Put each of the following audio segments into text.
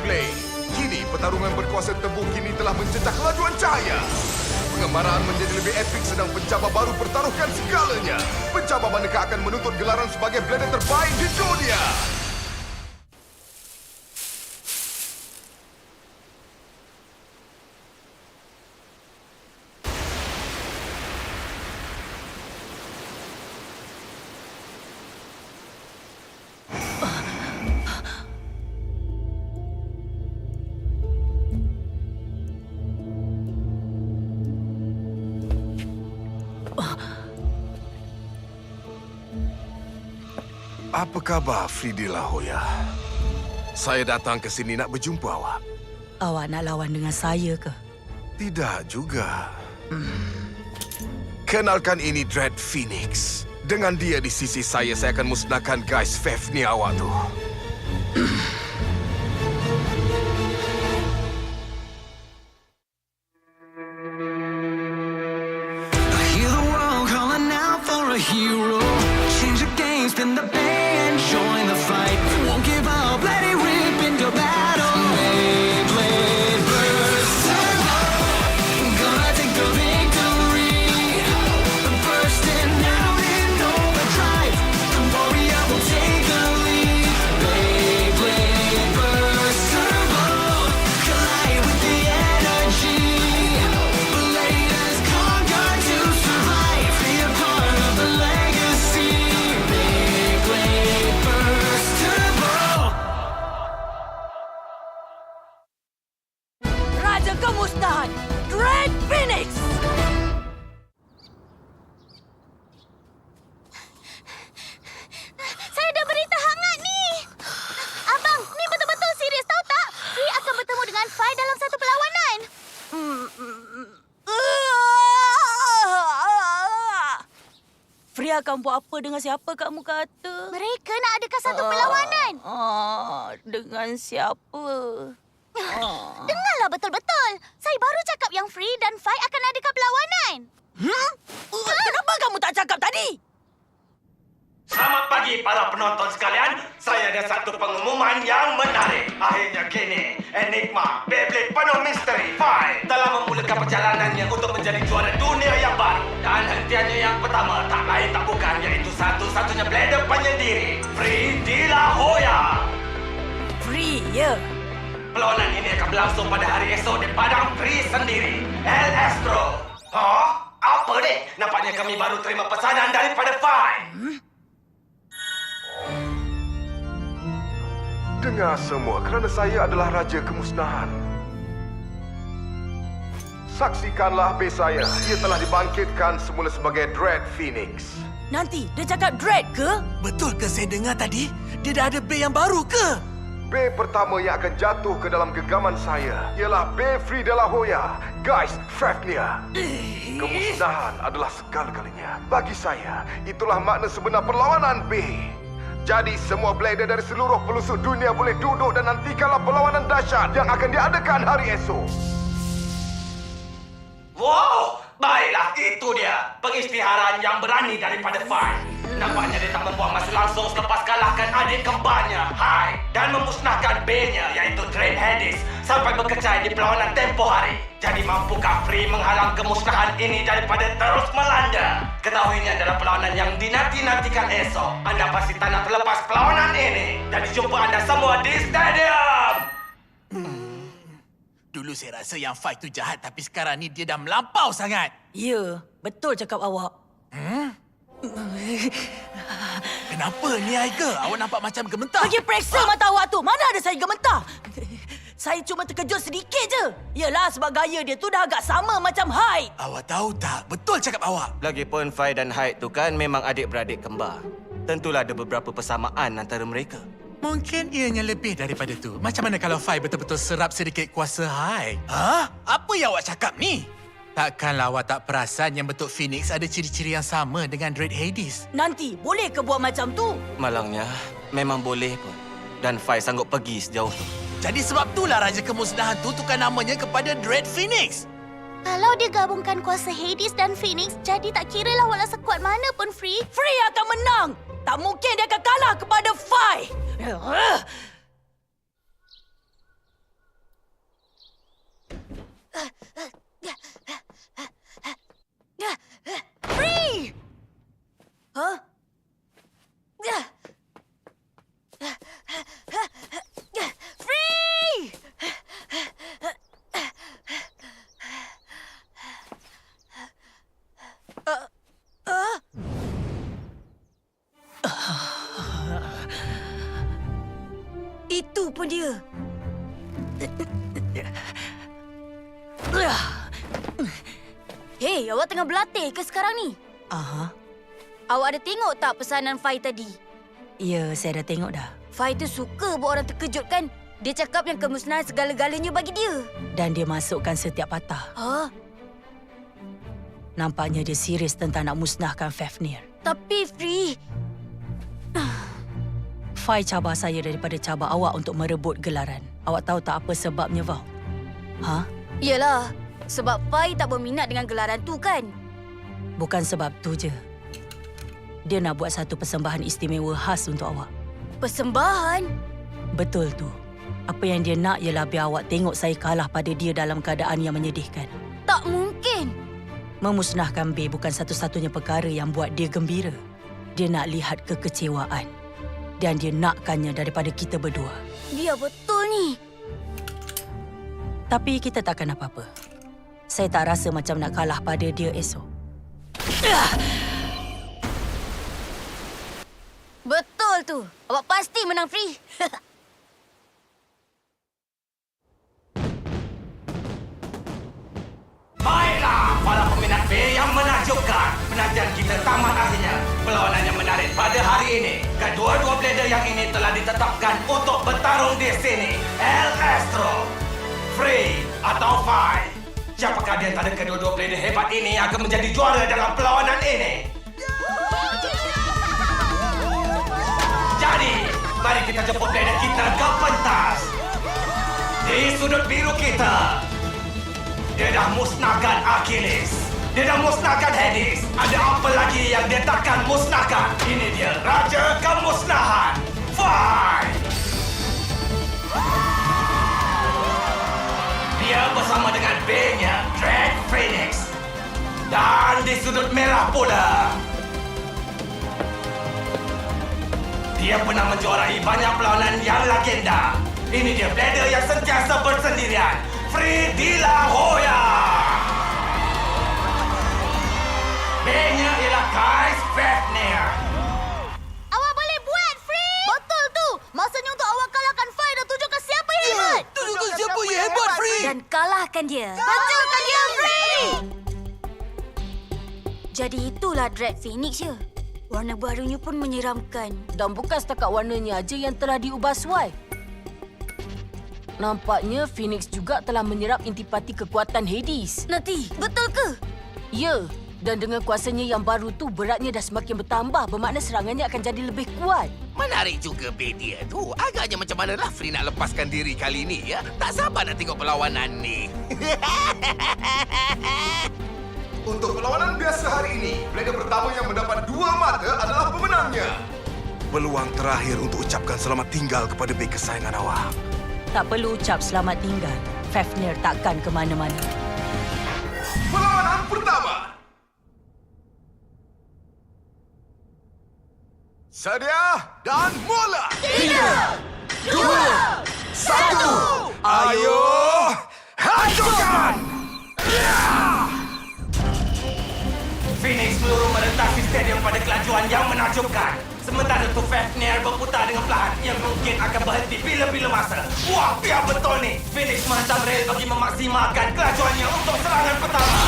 Beyblade. Kini pertarungan berkuasa tebu kini telah mencecah kelajuan cahaya. Pengembaraan menjadi lebih epik sedang pencabar baru pertaruhkan segalanya. Pencabar manakah akan menuntut gelaran sebagai blader terbaik di dunia? Apa khabar, Fridi La Hoya? Saya datang ke sini nak berjumpa awak. Awak nak lawan dengan saya ke? Tidak juga. Kenalkan ini Dread Phoenix. Dengan dia di sisi saya akan musnahkan guys Fafnir awak tu. I hear the world calling out for a hero. Change the game, spin the bay and join the fight. Won't give up, let it rip into battle. Beyblade burst turbo, gonna take the victory. Bursting out in overdrive, the warrior will take the lead. Beyblade burst turbo, collide with the energy. Bladers conquer to survive, be a part of the legacy. Beyblade burst turbo. Raja Kemusnahan, Dread Phoenix! Saya ada berita hangat ni. Abang, ni betul-betul serius tahu tak? Free akan bertemu dengan Fai dalam satu perlawanan. Free akan buat apa dengan siapa kamu kata? Mereka nak adakan satu perlawanan. Dengan siapa? Dengarlah betul-betul. Saya baru cakap yang Free dan Fai akan adakan perlawanan. Kenapa kamu tak cakap tadi? Selamat pagi para penonton sekalian. Saya ada satu pengumuman yang menarik. Akhirnya kini, Enigma, Beyblade penuh misteri, Fai telah memulakan perjalanannya untuk menjadi juara dunia yang baru. Dan hentiannya yang pertama tak lain tak bukan, iaitu satu-satunya blader penyendiri, Fridi La Hoya. Free, ya. Perlawanan ini akan berlangsung pada hari esok di padang Free sendiri, El Astro. Apa dek? Nampaknya kami baru terima pesanan daripada Fai. Dengar semua, kerana saya adalah Raja Kemusnahan. Saksikanlah bey saya. Ia telah dibangkitkan semula sebagai Dread Phoenix. Nanti, dia cakap Dread ke? Betul ke saya dengar tadi? Dia dah ada bay yang baru ke? Bey pertama yang akan jatuh ke dalam genggaman saya ialah Bey Frida La Hoya, Geist Fafnir. Kemusnahan adalah segala-galanya. Bagi saya, itulah makna sebenar perlawanan Bey. Jadi semua blader dari seluruh pelosok dunia boleh duduk dan nantikanlah perlawanan dahsyat yang akan diadakan hari esok. Wow, baiklah itu dia. Pengisytiharan yang berani daripada Fai. Nampaknya dia tak membuang masa langsung selepas kalahkan adik kembarnya, Hai, dan memusnahkan B-nya, iaitu Dread Hades, sampai berkecai di perlawanan tempoh hari. Jadi mampukah Free menghalang kemusnahan ini daripada terus melanda? Ketahui ini adalah perlawanan yang dinanti-nantikan esok. Anda pasti tak nak terlepas perlawanan ini. Jadi jumpa anda semua di stadium. Dulu saya rasa yang fight tu jahat, tapi sekarang ni dia dah melampau sangat. Ya, betul cakap awak. Kenapa ni, Aiga? Awak nampak macam gemetar. Pergi periksa mata awak tu. Mana ada saya gemetar? Saya cuma terkejut sedikit je. Yelah, sebab gaya dia tu dah agak sama macam Hyde. Awak tahu tak? Betul cakap awak. Lagipun Fai dan Hyde tu kan memang adik-beradik kembar. Tentulah ada beberapa persamaan antara mereka. Mungkin ianya lebih daripada tu. Macam mana kalau Fai betul-betul serap sedikit kuasa Hyde? Hah? Apa yang awak cakap ni? Takkanlah awak tak perasan yang bentuk Phoenix ada ciri-ciri yang sama dengan Dread Hades? Nanti, boleh ke buat macam tu? Malangnya, memang boleh pun. Dan Fai sanggup pergi sejauh tu. Jadi sebab itulah Raja Kemusnahan tu tukar namanya kepada Dread Phoenix. Kalau dia gabungkan kuasa Hades dan Phoenix, jadi tak kiralah walau sekuat mana pun Free. Free akan menang. Tak mungkin dia akan kalah kepada Fai. Itu pun dia. Hei, awak tengah berlatih ke sekarang ni? Aha. Awak ada tengok tak pesanan Fai tadi? Ya, saya dah tengok dah. Fai tu suka buat orang terkejut kan? Dia cakap yang kemusnahan segala-galanya bagi dia. Dan dia masukkan setiap patah. Ha? Nampaknya dia serius tentang nak musnahkan Fafnir. Tapi Free, Fai cabar saya daripada cabar awak untuk merebut gelaran. Awak tahu tak apa sebabnya, Val? Ha? yelah, sebab Fai tak berminat dengan gelaran tu kan? Bukan sebab tu je. Dia nak buat satu persembahan istimewa khas untuk awak. Persembahan? Betul tu. Apa yang dia nak ialah biar awak tengok saya kalah pada dia dalam keadaan yang menyedihkan. Tak mungkin. Memusnahkan Bey bukan satu-satunya perkara yang buat dia gembira. Dia nak lihat kekecewaan. Dan dia nakkannya daripada kita berdua. Dia betul ni. Tapi kita takkan apa-apa. Saya tak rasa macam nak kalah pada dia esok. Betul tu. Awak pasti menang Free. Baiklah, para peminat B yang menakjubkan. Penantian kita tamat akhirnya. Perlawanan yang menarik pada hari ini. Kedua-dua blader yang ini telah ditetapkan untuk bertarung di sini. El Astro, Free atau Fai. Siapakah di antara kedua-dua blader hebat ini yang akan menjadi juara dalam perlawanan ini? Jadi, mari kita jemput blader kita ke pentas. Di sudut biru kita, dia dah musnahkan Achilles. Dia dah musnahkan Hades. Ada apa lagi yang dia takkan musnahkan? Ini dia Raja Kemusnahan, Fai. Dia bersama dengan B-nya, Dread Phoenix. Dan di sudut merah pula, dia pernah menjuarai banyak perlawanan yang legenda. Ini dia blader yang sentiasa bersendirian, Free de la Hoya. B-nya ialah Guys Fafnir. Awak boleh buat, Free! Betul tu! Masanya untuk awak kalahkan Fai dan tunjukkan siapa yang hebat! Tunjukkan siapa yang hebat, Free! Dan kalahkan dia. Hancurkan dia, Free! Jadi itulah Dread Phoenix ya. Warna barunya pun menyeramkan. Dan bukan setakat warnanya aja yang telah diubah suai. Nampaknya Phoenix juga telah menyerap intipati kekuatan Hades. Nanti, betul ke? Ya, dan dengan kuasanya yang baru tu beratnya dah semakin bertambah, bermakna serangannya akan jadi lebih kuat. Menarik juga bed dia tu. Agaknya macam manalah Free nak lepaskan diri kali ni ya. Tak sabar nak tengok perlawanan ni. Untuk perlawanan biasa hari ini, blader pertama yang mendapat 2 mata adalah pemenangnya. Peluang terakhir untuk ucapkan selamat tinggal kepada beg kesayangan awak. Tak perlu ucap selamat tinggal. Fafnir takkan ke mana-mana. Perlawanan pertama. Sedia dan mula. 3, 2, 1. Ayo, hancurkan! Phoenix peluru merentasi stadium pada kelajuan yang menakjubkan. Sementara itu Fafnir berputar dengan perlahan. Ia mungkin akan berhenti bila-bila masa. Wah, biar betul ni. Phoenix menghantam rel bagi memaksimalkan kelajuannya untuk serangan pertama.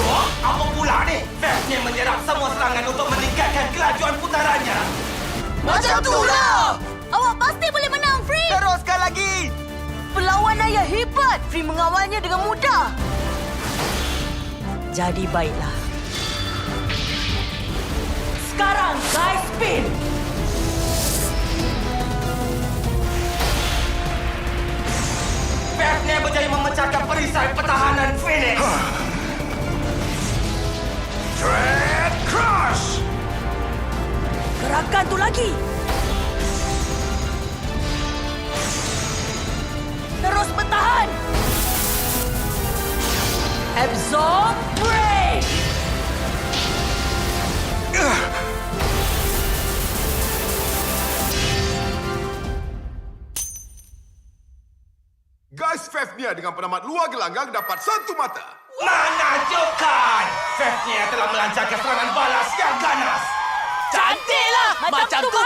Wah, apa pula ni? Fafnir menyerap semua serangan untuk meningkatkan kelajuan putarannya. Macam itulah! Awak pasti boleh menang, Free! Teruskan lagi! Perlawanan yang hebat! Free mengawalnya dengan mudah. Jadi baiklah. Sekarang, guys, spin! Fafnir berjaya memecahkan perisai pertahanan Phoenix. Dread Crush! Gerakan tu lagi! Terus bertahan! Absorb Break! Guys Fafnir dengan penamat luar gelanggang dapat 1 mata. Menakjubkan! Fafnir telah melancarkan serangan bala Macam tu.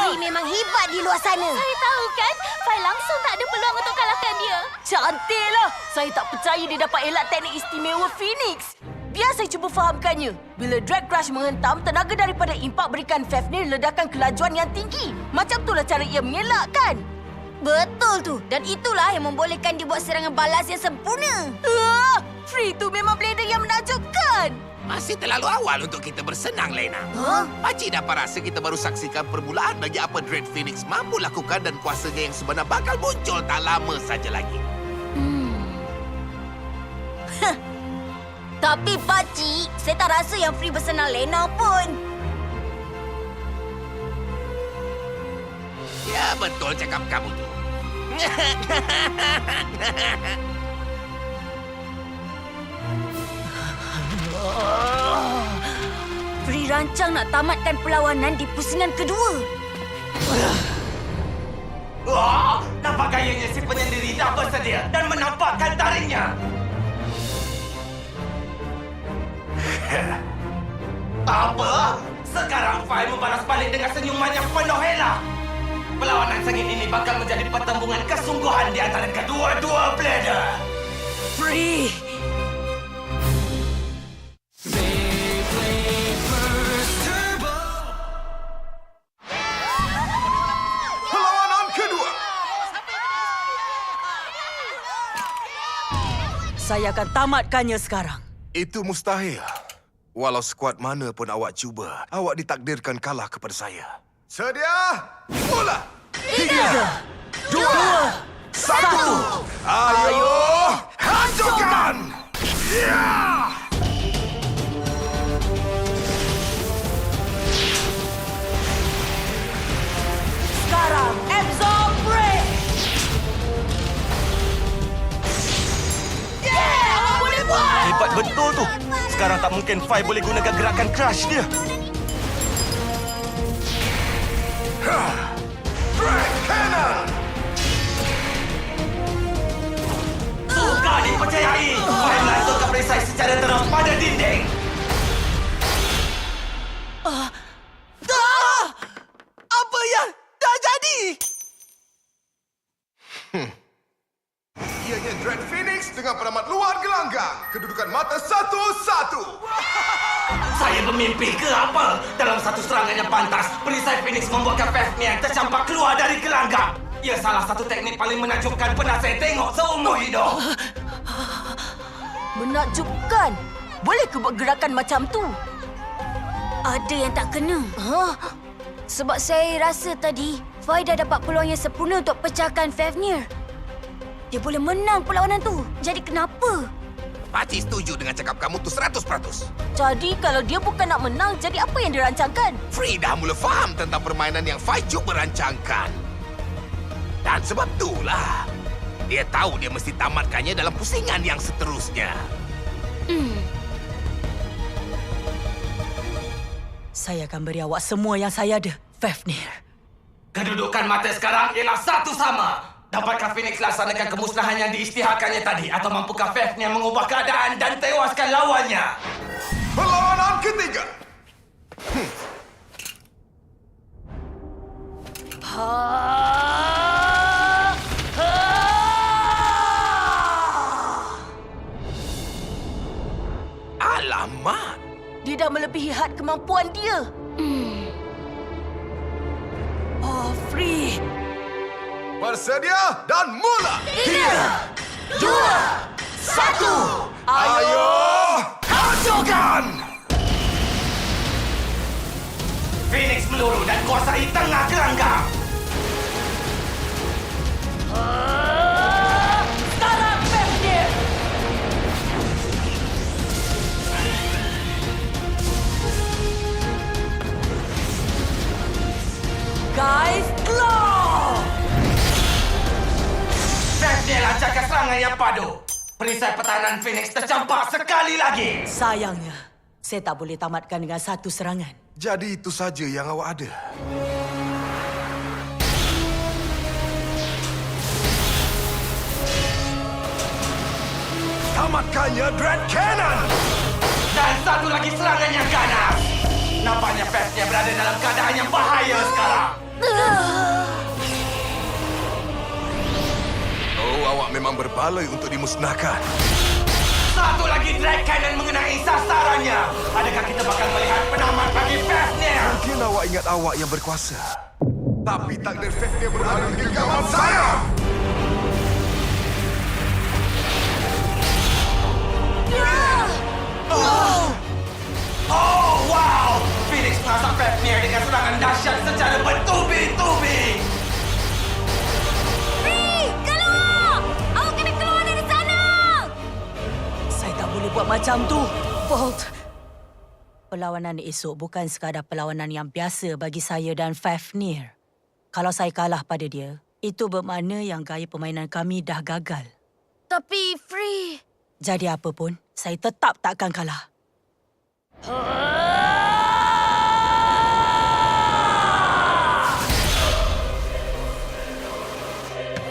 Free memang hebat di luar sana. Saya tahu kan, Fai langsung tak ada peluang untuk kalahkan dia. Cantiklah. Saya tak percaya dia dapat elak teknik istimewa Phoenix. Biar saya cuba fahamkannya. Bila Drag Crush menghentam, tenaga daripada impak berikan Fafnir ledakan kelajuan yang tinggi. Macam itulah cara ia mengelak, kan? Betul tu. Dan itulah yang membolehkan dia buat serangan balas yang sempurna. Free tu memang blader yang menakjubkan. Masih terlalu awal untuk kita bersenang, Lena. Pakcik dapat rasa kita baru saksikan permulaan bagi apa Dread Phoenix mampu lakukan dan kuasanya yang sebenar bakal muncul tak lama saja lagi. Tapi pakcik, saya tak rasa yang Free bersenang Lena pun. Ya, betul cakap kamu tu. Free rancang nak tamatkan perlawanan di pusingan kedua. Wah, nampak gayanya si penyendiri dah bersedia dan menampakkan taringnya. Apa? Sekarang Fai membalas balik dengan senyuman yang penuh hela. Perlawanan sengit ini bakal menjadi pertembungan kesungguhan di antara kedua-dua blader. Free! Perlawanan kedua. Saya akan tamatkannya sekarang. Itu mustahil. Walau skuad mana pun awak cuba, awak ditakdirkan kalah kepada saya. Sedia? Mula! 3, 2, 1! Ayo! Hancurkan! Ya! Sekarang, absorb break! Yeah! Awak boleh buat! Hebat betul tu. Sekarang tak mungkin Fai boleh gunakan gerakan crush dia. Drag Cannon! Bukan dipercayai. Fai melanturkan perisai secara terus pada dinding. Apa yang dah jadi? Ianya Dread Phoenix dengan penamat luar gelanggang. Kedudukan mata 1-1. Saya bermimpi ke apa? Dalam satu serangan yang pantas, perisai Phoenix membuatkan Fafnir tercampak keluar dari gelanggang. Ia salah satu teknik paling menakjubkan pernah saya tengok seumur hidup. Menakjubkan. Boleh ke buat gerakan macam tu? Ada yang tak kena. Sebab saya rasa tadi, Fai dah dapat peluang yang sempurna untuk pecahkan Fafnir. Dia boleh menang perlawanan tu. Jadi kenapa? Pakcik setuju dengan cakap kamu tu 100%. Jadi kalau dia bukan nak menang, jadi apa yang dirancangkan? Free dah mula faham tentang permainan yang Fai cuba rancangkan. Dan sebab itulah, dia tahu dia mesti tamatkannya dalam pusingan yang seterusnya. Saya akan beri awak semua yang saya ada, Fafnir. Kedudukan mata sekarang ialah satu sama. Dapatkah Phoenix laksanakan kemusnahan yang diisytiharkannya tadi? Atau mampukah Fafnir mengubah keadaan dan tewaskan lawannya? Perlawanan ketiga. Alamak! Dia dah melebihi had kemampuan dia. Free. Bersedia dan mula. 3, 2, 1. Ayo! Hancurkan! Phoenix meluru dan kuasai tengah gelanggang. Sekarang Fafnir. Guys, claw! Fafnir lancarkan serangan yang padu. Perisai pertahanan Phoenix tercampak sekali lagi. Sayangnya, saya tak boleh tamatkan dengan satu serangan. Jadi itu saja yang awak ada. Tamatkannya, Dread Cannon! Dan satu lagi serangan yang ganas. Nampaknya Fafnir berada dalam keadaan yang bahaya sekarang. Oh, awak memang berbaloi untuk dimusnahkan. Satu lagi drag cannon mengenai sasarannya. Adakah kita bakal melihat penamat bagi Fafnir? Mungkin awak ingat awak yang berkuasa. Tapi takdir Fafnir berada di genggaman saya. Oh, wow! Phoenix merasak Fafnir dengan serangan dahsyat secara bertubi-tubi. Free! Keluar! Awak kena keluar dari sana! Saya tak boleh buat macam tu. Bolt. Perlawanan esok bukan sekadar perlawanan yang biasa bagi saya dan Fafnir. Kalau saya kalah pada dia, itu bermakna yang gaya permainan kami dah gagal. Tapi Free... Jadi apa pun, saya tetap takkan kalah.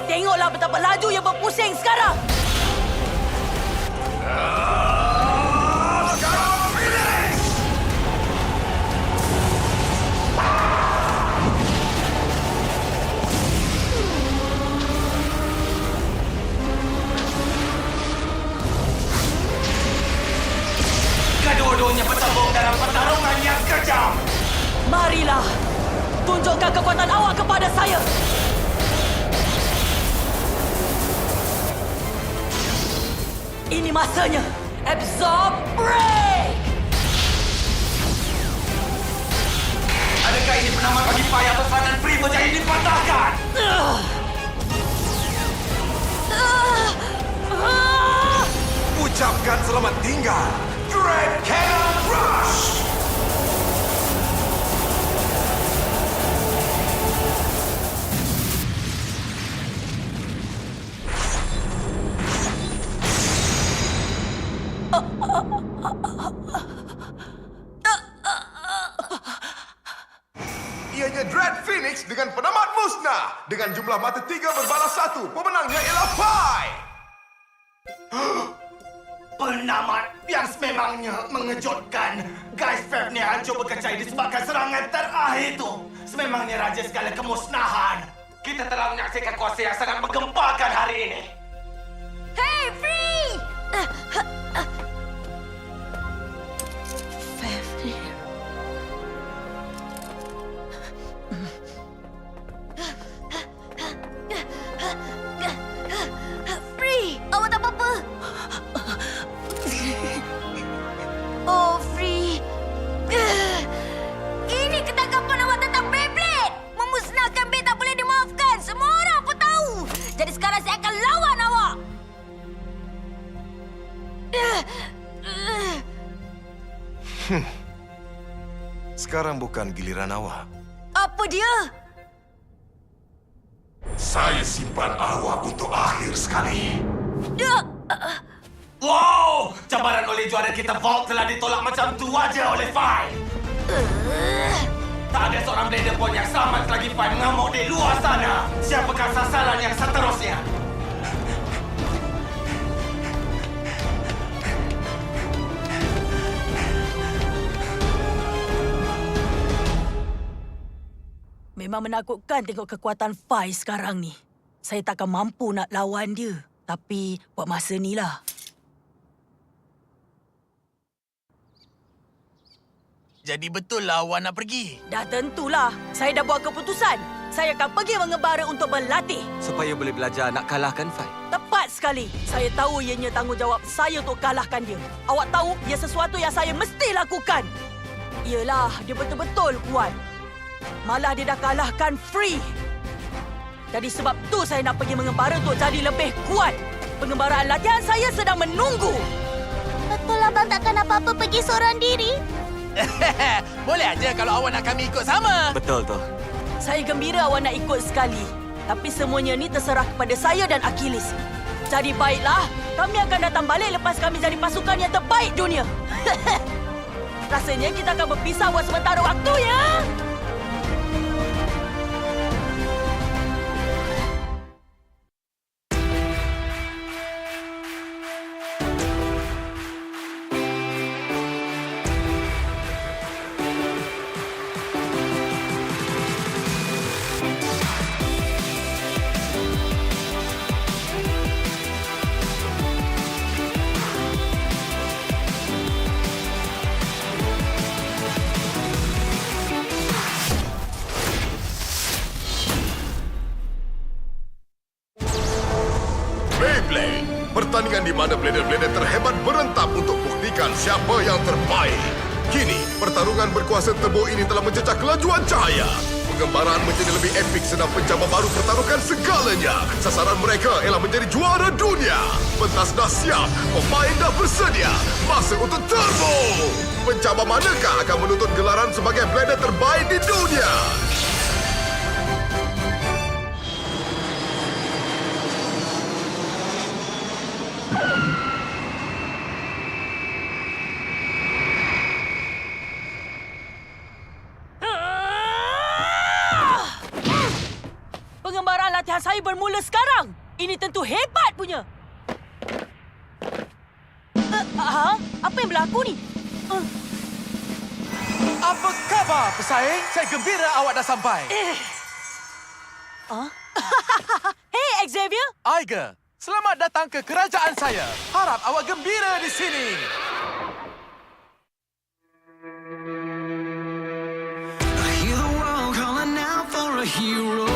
Tengoklah betapa laju yang berpusing sekarang. Kedua-duanya bertembung dalam pertarungan yang kejam. Marilah, tunjukkan kekuatan awak kepada saya. Ini masanya. Absorb Break! Adakah ini penamat bagi payah serangan Free berjaya dipatahkan? Ucapkan selamat tinggal. Dread Cannon Rush! Ianya Dread Phoenix dengan penamat musnah. Dengan jumlah mata 3 berbalas 1. Pemenangnya ialah Pi. Penamat yang sememangnya mengejutkan. Guys, Fafnir hancur berkecai disebabkan serangan terakhir itu. Sememangnya raja segala kemusnahan. Kita telah menyaksikan kuasa yang sangat menggemparkan hari ini. Hey, Free! Fafnir. Free! Awak tak apa-apa? Oh, Free. Ini ketangkapan awak tentang Beyblade. Memusnahkan Bey tak boleh dimaafkan. Semua orang pun tahu. Jadi sekarang saya akan lawan awak. Sekarang bukan giliran awak. Apa dia? Saya simpan awak untuk akhir sekali. Wow! Cabaran oleh juara kita Vault telah ditolak macam tu aja oleh Fi. Tak ada seorang blader pun yang selamat selagi Fi mengamuk di luar sana. Siapakah sasaran yang seterusnya? Memang menakutkan tengok kekuatan Fai sekarang ni. Saya takkan mampu nak lawan dia. Tapi buat masa ni lah. Jadi betul lah awak nak pergi. Dah tentulah. Saya dah buat keputusan. Saya akan pergi mengembara untuk berlatih. Supaya boleh belajar nak kalahkan Fi. Tepat sekali. Saya tahu ianya tanggungjawab saya untuk kalahkan dia. Awak tahu, ia sesuatu yang saya mesti lakukan. Yelah, dia betul-betul kuat. Malah dia dah kalahkan Free. Jadi sebab tu saya nak pergi mengembara untuk jadi lebih kuat. Pengembaraan latihan saya sedang menunggu. Betul abang takkan apa-apa pergi seorang diri? Boleh aja kalau awak nak kami ikut sama. Betul tu. Saya gembira awak nak ikut sekali. Tapi semuanya ni terserah kepada saya dan Achilles. Jadi baiklah, kami akan datang balik lepas kami jadi pasukan yang terbaik dunia. Rasanya kita akan berpisah buat sementara waktu ya. di mana blader-blader terhebat berentab untuk buktikan siapa yang terbaik. Kini, pertarungan berkuasa turbo ini telah menjejak kelajuan cahaya. Pengembaraan menjadi lebih epik sedang pencabar baru pertaruhkan segalanya. Sasaran mereka ialah menjadi juara dunia. Pentas dah siap, pemain dah bersedia. Masa untuk turbo. Pencabar manakah akan menuntut gelaran sebagai blader terbaik di dunia? Pengembaraan latihan saya bermula sekarang. Ini tentu hebat punya. Apa yang berlaku ni? Apa khabar, pesaing? Saya gembira awak dah sampai. Hey, Xavier. Aiga, selamat datang ke kerajaan saya. Harap awak gembira di sini. I hear the world calling out for a hero.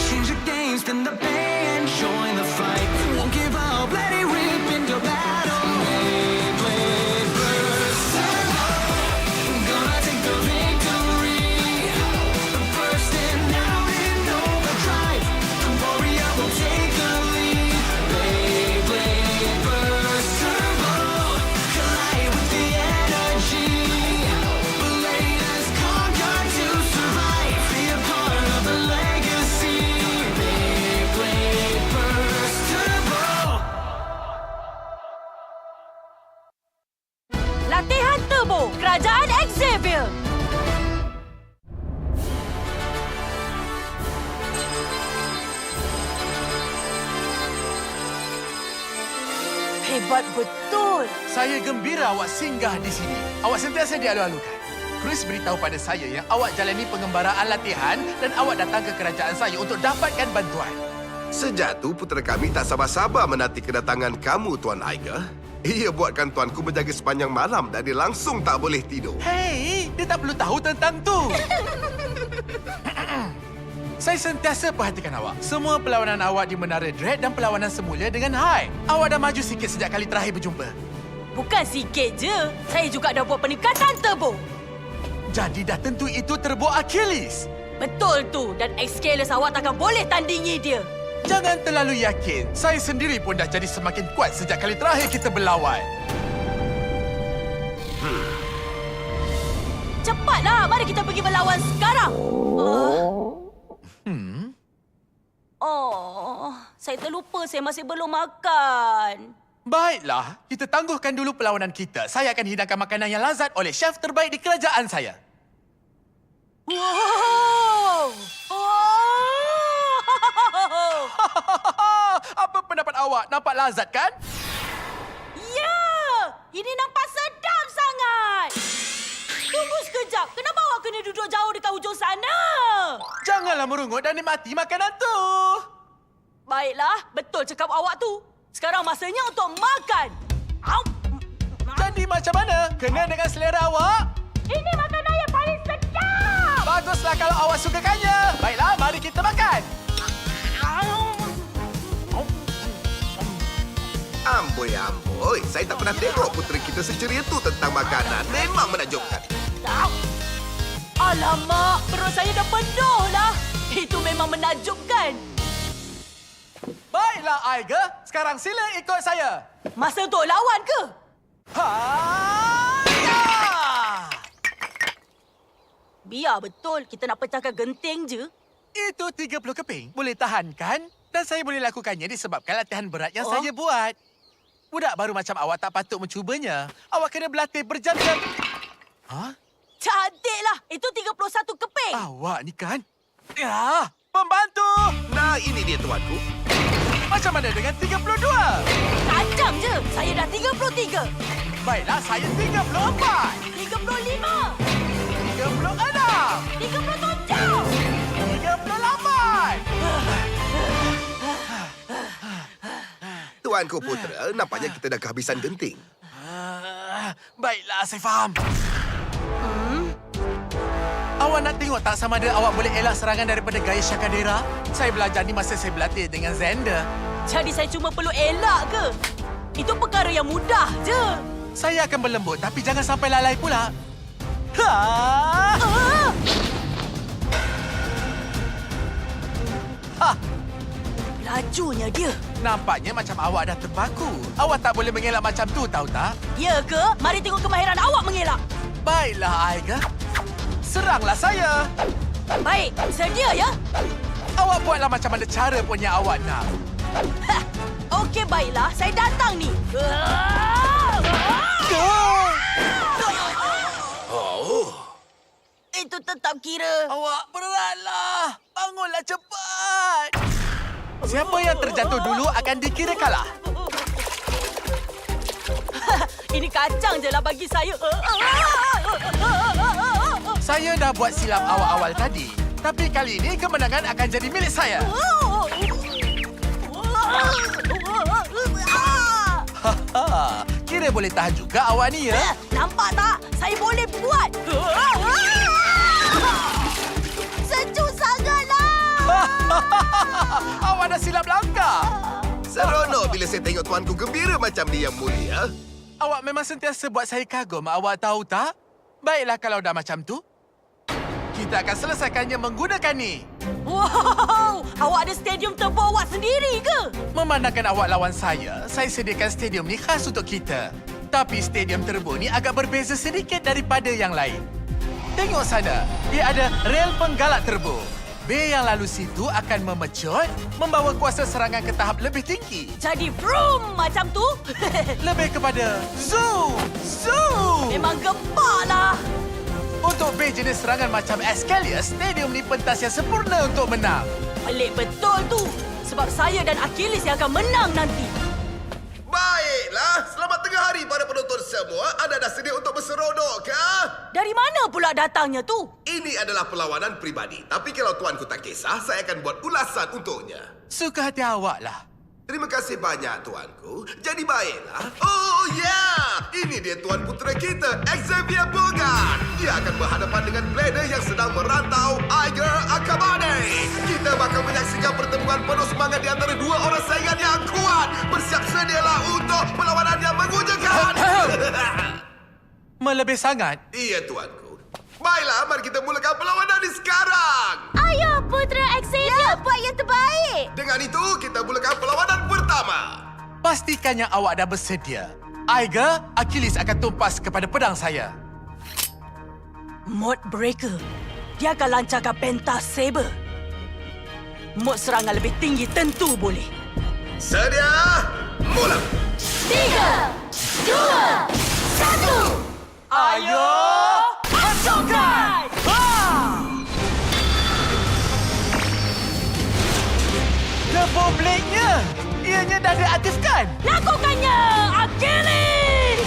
Change the game, spin the bay and join the fight. Won't give up, let it rip into battle. Beyblade burst turbo. Gonna take the victory. Bursting out in overdrive. Warrior will take the lead. Beyblade burst turbo. Collide with the energy. Blade has conquered to survive. Be a part of the legacy. Beyblade burst turbo. Latihan turbo. Kerajaan Xavier. Hebat betul. Saya gembira awak singgah di sini. Awak sentiasa dialu-alukan. Chris beritahu pada saya yang awak jalani pengembaraan latihan dan awak datang ke kerajaan saya untuk dapatkan bantuan. Sejak tu, putera kami tak sabar-sabar menanti kedatangan kamu, Tuan Aiga. Ia buatkan tuanku berjaga sepanjang malam dan dia langsung tak boleh tidur. Hei, dia tak perlu tahu tentang tu. Saya sentiasa perhatikan awak. Semua perlawanan awak di Menara Dread dan perlawanan semula dengan High. Awak dah maju sikit sejak kali terakhir berjumpa. Bukan sikit je. Saya juga dah buat peningkatan turbo. Jadi dah tentu itu turbo Achilles. Betul tu. Dan Excalibur awak takkan boleh tandingi dia. Jangan terlalu yakin. Saya sendiri pun dah jadi semakin kuat sejak kali terakhir kita berlawan. Cepatlah. Mari kita pergi berlawan sekarang. Saya terlupa saya masih belum makan. Baiklah, kita tangguhkan dulu perlawanan kita. Saya akan hidangkan makanan yang lazat oleh chef terbaik di kerajaan saya. Wow! Apa pendapat awak? Nampak lazat kan? Ya! Ini nampak sedap sangat! Tunggu sekejap. Kenapa awak kena duduk jauh dekat hujung sana? Janganlah merungut dan nikmati makanan tu. Baiklah, betul cakap awak tu. Sekarang masanya untuk makan. Jadi macam mana? Kena dengan selera awak? Ini makanan yang paling sedap! Baguslah kalau awak sukakannya. Baiklah, mari kita makan. Amboi, saya tak pernah tengok putera kita seceria tu tentang makanan. Memang menakjubkan. Alamak, perut saya dah penuh lah. Itu memang menakjubkan. Baiklah, Aiga. Sekarang sila ikut saya. Masa untuk lawan ke? Ha-ya! Biar betul, kita nak pecahkan genting je. Itu 30 keping. Boleh tahan kan? Dan saya boleh lakukannya disebabkan latihan berat yang saya buat. Budak baru macam awak tak patut mencubanya. Awak kena berlatih berjam-jam. Cantiklah. Itu 31 keping. Awak ni kan? Ya, pembantu. Nah, ini dia tuanku. Macam mana dengan 32? Tajam je. Saya dah 33. Baiklah, saya 34. 35. 36. 37. 38. Tuanku putera, nampaknya kita dah kehabisan genting. Baiklah, saya faham. Awak nak tengok tak sama ada awak boleh elak serangan daripada gaya Shakadera? Saya belajar ni masa saya berlatih dengan Xander. Jadi saya cuma perlu elak ke? Itu perkara yang mudah je. Saya akan berlembut tapi jangan sampai lalai pula. Ha! Ha! Lajunya dia. Nampaknya macam awak dah terpaku. Awak tak boleh mengelak macam tu, tahu tak? Ya ke? Mari tengok kemahiran awak mengelak. Baiklah, Aiga. Seranglah saya. Baik, sedia ya? Awak buatlah macam mana cara pun yang awak nak. Ha, okey, baiklah. Saya datang ni. Itu tetap kira. Awak beratlah. Bangunlah cepat. Siapa yang terjatuh dulu akan dikira kalah. Ini kacang je lah bagi saya. Saya dah buat silap awal-awal tadi. Tapi kali ini kemenangan akan jadi milik saya. Haha, kira boleh tahan juga awak ni ya. Nampak tak? Saya boleh buat. Sejuk sangatlah. Awak dah silap langkah. Seronok bila saya tengok tuanku gembira macam ni, Yang Mulia. Awak memang sentiasa buat saya kagum. Awak tahu tak? Baiklah kalau dah macam tu. Kita akan selesaikannya menggunakan ni. Wow! Awak ada stadium terbang awak sendiri ke? Memandangkan awak lawan saya sediakan stadium ni khas untuk kita. Tapi stadium turbo ni agak berbeza sedikit daripada yang lain. Tengok sana, dia ada rel penggalak turbo. B yang lalu situ akan memecut, membawa kuasa serangan ke tahap lebih tinggi. Jadi vroom macam tu? Lebih kepada zoom, zoom. Memang gempaklah. Untuk B jenis serangan macam Ascalius, stadium ni pentas yang sempurna untuk menang. Pelik betul tu. Sebab saya dan Achilles yang akan menang nanti. Baiklah, selamat tengah hari pada penonton semua. Anda dah sedia untuk berseronok ke? Dari mana pula datangnya tu? Ini adalah perlawanan peribadi. Tapi kalau tuanku tak kisah, saya akan buat ulasan untuknya. Suka hati awak lah. Terima kasih banyak, tuanku. Jadi baiklah. Oh, ya! Yeah! Ini dia tuan putera kita, Xavier Bogart. Dia akan berhadapan dengan Blader yang sedang merantau, Iger Akabane. Kita bakal menyaksikan pertemuan penuh semangat di antara dua orang saingan yang kuat. Bersiap sedialah untuk perlawanan yang mengujakan. Melebih sangat. Iya, tuanku. Baiklah, mari kita mulakan perlawanan ini sekarang. Ayo, Putera Xavier, buat yang terbaik. Dengan itu, kita mulakan perlawanan pertama. Pastikannya awak dah bersedia. Aiga, Achilles akan tumpas kepada pedang saya. Mode Breaker. Dia akan lancarkan Penta Saber. Mode serangan lebih tinggi tentu boleh. Sedia, mula. 3, 2, 1. Ayo! Hancurkan! Turbo Blade-nya! Ianya dah diaktifkan! Lakukannya, Achilles!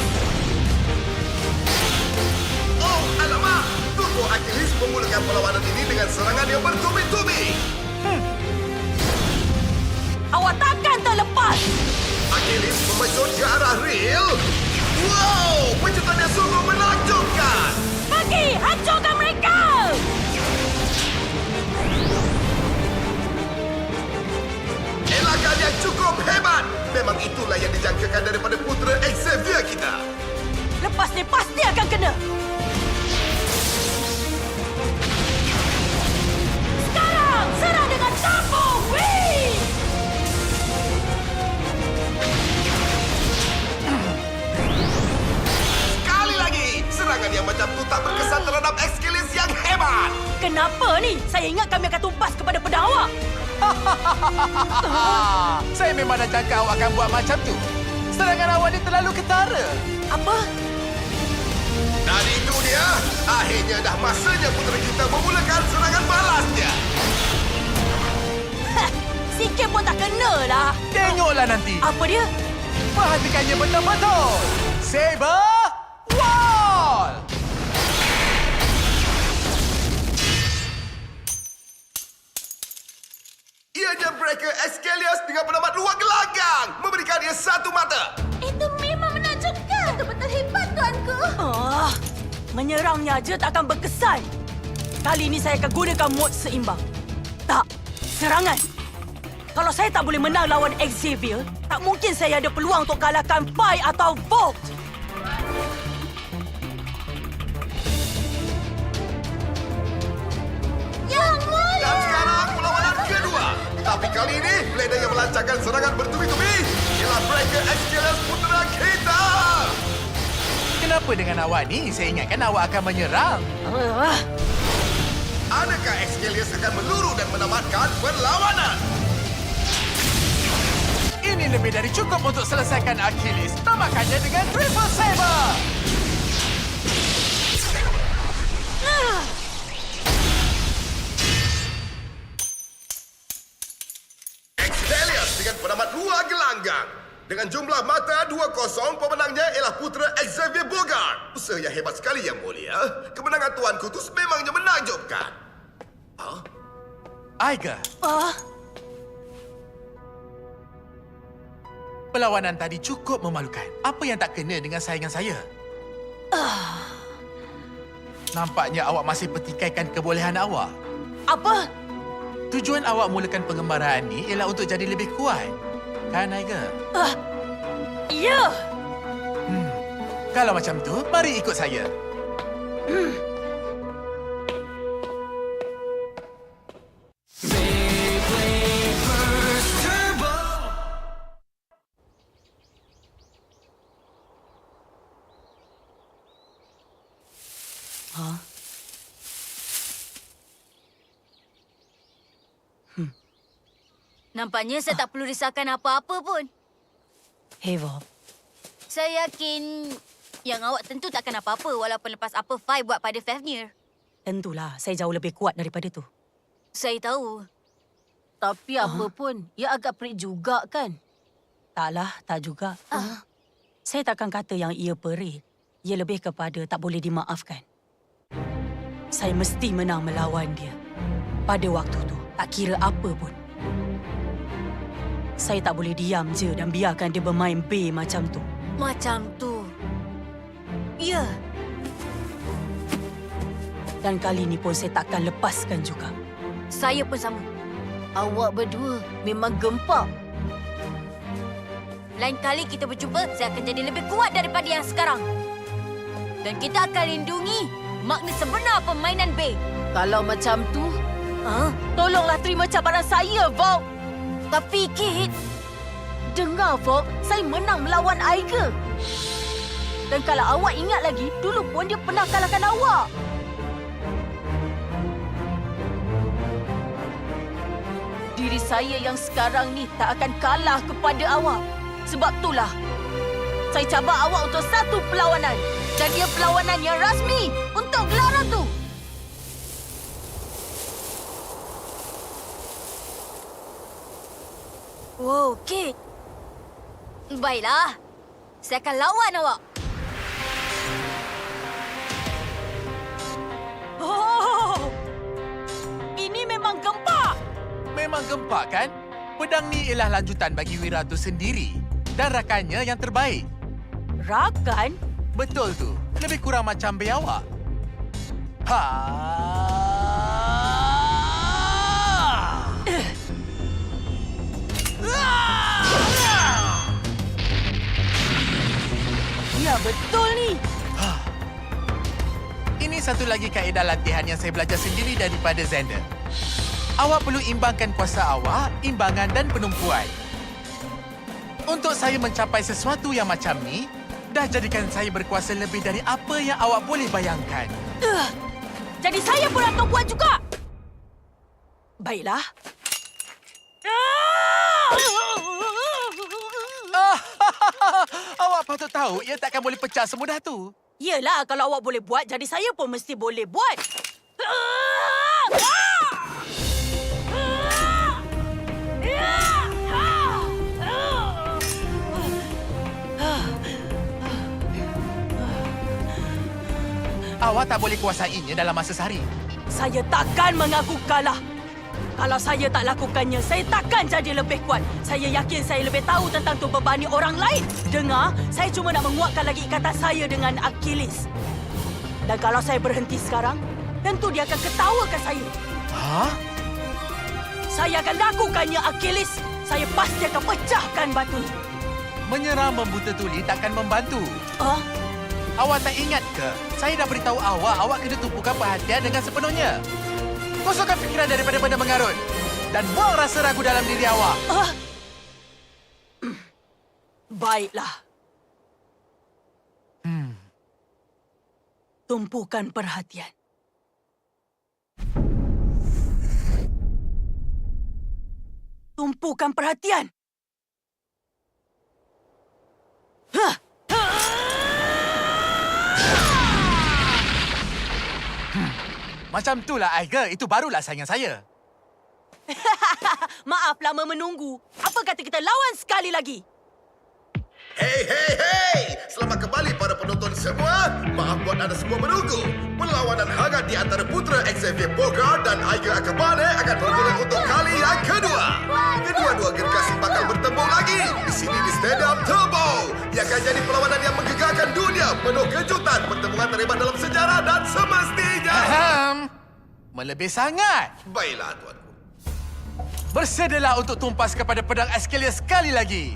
Oh, alamak! Turbo Achilles memulakan perlawanan ini dengan serangan yang bertubi-tubi. Awak takkan terlepas! Achilles memecut ke arah reel. Wow! Pecutan yang sungguh menakjubkan. Pergi, hancurkan mereka! Elakan yang cukup hebat. Memang itulah yang dijangkakan daripada putera Xavier kita. Lepas ni pasti akan kena! Sekarang, serang dengan Turbo Wing! Sekali lagi, serangan yang macam tu tak berkesan terhadap Achilles yang hebat. Kenapa ni? Saya ingat kami akan tumpas kepada pedang awak. Saya memang dah jangka awak akan buat macam tu. Serangan awak ni terlalu ketara. Apa? Dan itu dia. Akhirnya dah masanya putera kita memulakan serangan balasnya. Sikit pun tak kena lah. Tengoklah nanti. Apa dia? Perhatikannya betul-betul. Saber Wall! Ianya Breaker Ascalius dengan penamat luar gelanggang. Memberikan dia satu mata. Itu memang menakjubkan. Betul-betul hebat, tuanku. Menyerangnya aja takkan berkesan. Kali ini saya akan gunakan mod seimbang. Tak, serangan. Kalau saya tak boleh menang lawan Xavier, tak mungkin saya ada peluang untuk kalahkan Vi atau Volt. Dan sekarang perlawanan kedua. Tapi kali ini, Blader yang melancarkan serangan bertubi-tubi ialah Breaker Exkilius putera kita. Kenapa dengan awak ni? Saya ingatkan awak akan menyerang. Adakah Exkilius akan meluru dan menamatkan perlawanan? Ini lebih dari cukup untuk selesaikan Achilles. Tamatkannya dengan Triple Saber. Exkilius dengan penamat luar gelanggang. Dengan jumlah mata 2-0, pemenangnya ialah putera Xavier Bogart. Usaha yang hebat sekali, Yang Mulia. Kemenangan Tuanku itu memangnya menakjubkan. Aiga. Perlawanan tadi cukup memalukan. Apa yang tak kena dengan saingan saya? Nampaknya awak masih petikaikan kebolehan awak. Apa? Tujuan awak mulakan pengembaraan ni ialah untuk jadi lebih kuat. Kan, Aiga? Ya. Kalau macam tu, mari ikut saya. Beyblade Burst Turbo. Nampaknya saya tak perlu risaukan apa-apa pun. Hey, Vol. Saya yakin yang awak tentu takkan apa-apa walaupun lepas apa Vi buat pada Fafnir. Tentulah, saya jauh lebih kuat daripada tu. Saya tahu. Tapi apa pun, ia agak perik juga kan? Taklah, tak juga. Saya takkan kata yang ia perik. Ia lebih kepada tak boleh dimaafkan. Saya mesti menang melawan dia. Pada waktu tu, tak kira apa pun. Saya tak boleh diam je dan biarkan dia bermain B macam tu. Macam tu. Ya. Dan kali ni pun saya takkan lepaskan juga. Saya pun sama. Awak berdua memang gempak. Lain kali kita berjumpa, saya akan jadi lebih kuat daripada yang sekarang. Dan kita akan lindungi makna sebenar permainan B. Kalau macam tu, tolonglah terima cabaran saya, Volk. Tapi, Kit... Dengar, Volk, saya menang melawan Aiga. Dan kalau awak ingat lagi, dulu pun dia pernah kalahkan awak. Diri saya yang sekarang ni tak akan kalah kepada awak. Sebab itulah, saya cabar awak untuk satu perlawanan. Dan ia perlawanan yang rasmi untuk gelaran tu. Wow, Kit. Baiklah. Saya akan lawan awak. Oh, ini memang gempak. Memang gempak, kan? Pedang ni ialah lanjutan bagi Wiratu sendiri. Dan rakannya yang terbaik. Rakan? Betul tu. Lebih kurang macam B awak. Ya, betul ni. Ini satu lagi kaedah latihan yang saya belajar sendiri daripada Xander. Awak perlu imbangkan kuasa awak, imbangan dan penumpuan. Untuk saya mencapai sesuatu yang macam ni, dah jadikan saya berkuasa lebih dari apa yang awak boleh bayangkan. Jadi saya pun akan buat juga. Baiklah. Awak patut tahu, ia takkan boleh pecah semudah tu. Yelah, kalau awak boleh buat, jadi saya pun mesti boleh buat. Awak tak boleh kuasainya dalam masa sehari. Saya takkan mengaku kalah. Kalau saya tak lakukannya, saya takkan jadi lebih kuat. Saya yakin saya lebih tahu tentang tu berbanding orang lain. Dengar, saya cuma nak menguatkan lagi ikatan saya dengan Achilles. Dan kalau saya berhenti sekarang, tentu dia akan ketawakan saya. Saya akan lakukannya, Achilles. Saya pasti akan pecahkan batu ni. Menyerang membuta tuli takkan membantu. Ah, Awak tak ingat ke? Saya dah beritahu awak kena tumpukan perhatian dengan sepenuhnya. Kosongkan fikiran daripada benda mengarut. Dan buang rasa ragu dalam diri awak. Baiklah. Tumpukan perhatian. Tumpukan perhatian. Macam itulah, Aiger. Itu barulah saingan saya. Maaf lama menunggu. Apa kata kita lawan sekali lagi? Hei! Selamat kembali para penonton semua. Maaf buat anda semua menunggu. Perlawanan hangat di antara putera Xavier Bogart dan Aiger Akabane akan bermula untuk kali yang kedua. Kedua-dua generasi bakal bertemu lagi di sini di Stadium Turbo. Ia akan jadi perlawanan yang menggegarkan dunia, penuh kejutan, pertemuan terhebat dalam sejarah dan semestinya. Melebih sangat. Baiklah, tuanku. Bersedialah untuk tumpas kepada pedang Achilles sekali lagi.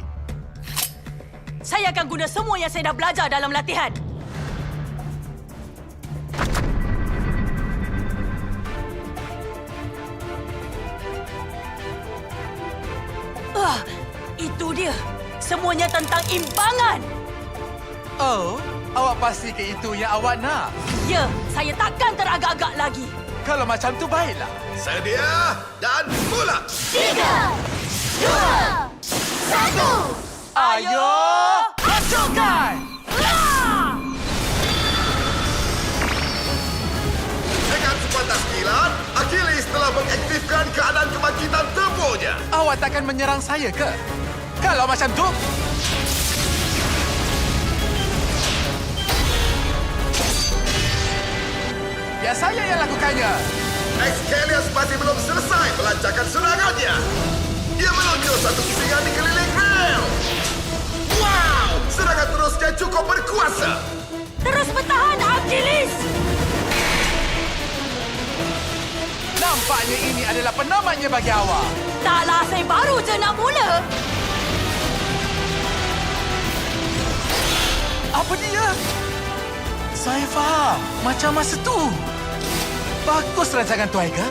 Saya akan guna semua yang saya dah belajar dalam latihan. Itu dia. Semuanya tentang imbangan. Oh, awak pasti ke itu yang awak nak? Ya, saya takkan teragak-agak lagi. Kalau macam tu, baiklah. Sedia dan mula. 3, 2, 1. Ayo, hancurkan! Dengan sepantas kilat, Achilles telah mengaktifkan keadaan kebangkitan turbonya. Awak takkan menyerang saya ke? Kalau macam tu... biar saya yang lakukannya. Achilles masih belum selesai melancarkan serangannya. Dia meluncur satu pusingan di keliling rel. Wow! Serangan terusnya cukup berkuasa. Terus bertahan, Achilles! Nampaknya ini adalah penamatnya bagi awak. Taklah, saya baru je nak mula. Apa dia? Saya faham. Macam masa tu. Bagus rancangan tu, Aiger.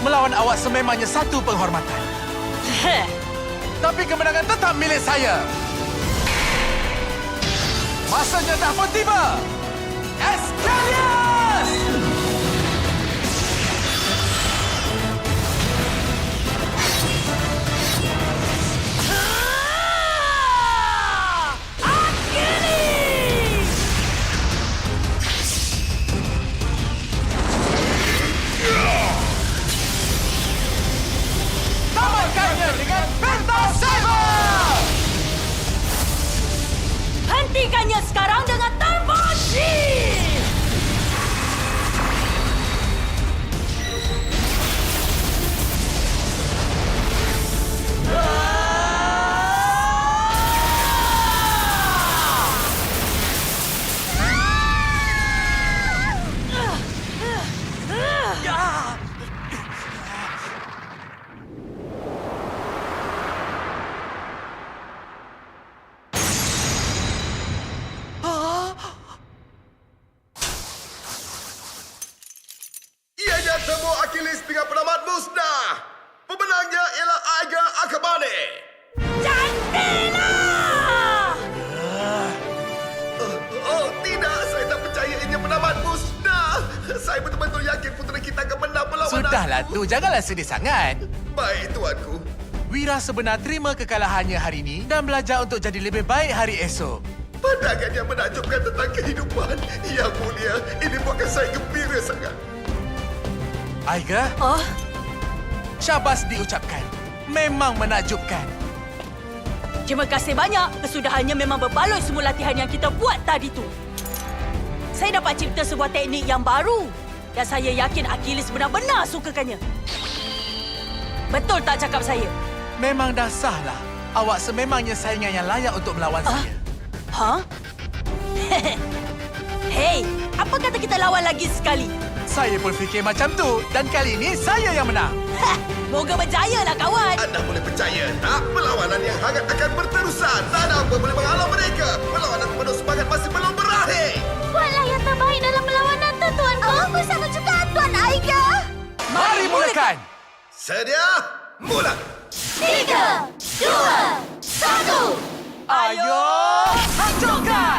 Melawan awak sememangnya satu penghormatan. Tapi kemenangan tetap milik saya. Masanya dah pun tiba. Achilles! Tamatkannya dengan Pentas Saber! Hentikannya sekarang dengan Turbo Shield! Ianya temu Achilles dengan penamat musnah. Pemenangnya ialah Aiger Akabane. Cantiklah! Oh, tidak. Saya tak percaya ianya penamat musnah. Saya betul-betul yakin putera kita akan menang perlawanan. Sudahlah tu, janganlah sedih sangat. Baik, tuanku. Wira sebenar terima kekalahannya hari ini dan belajar untuk jadi lebih baik hari esok. Pandangan yang menakjubkan tentang kehidupan. Yang mulia, ini buatkan saya gembira sangat. Aiger, Oh, syabas diucapkan. Memang menakjubkan. terima kasih banyak. Kesudahannya memang berbaloi semua latihan yang kita buat tadi tu. Saya dapat cipta sebuah teknik yang baru. Dan saya yakin Achilles benar-benar sukakannya. Betul tak cakap saya? Memang dah sahlah. Awak sememangnya saingan yang layak untuk melawan saya. Hah? Hei, apa kata kita lawan lagi sekali? Saya pun fikir macam tu. Dan kali ini saya yang menang. Moga berjaya lah kawan. Anda boleh percaya tak? Perlawanan yang hangat akan berterusan. Tak ada apa boleh menghalang mereka. Perlawanan penuh semangat masih belum berakhir. Buatlah yang terbaik dalam perlawanan tu, Tuan Ko. Bersama juga Tuan Aiga. Mari mulakan. Sedia? Mula! 3, 2, 1. Ayo, hancurkan!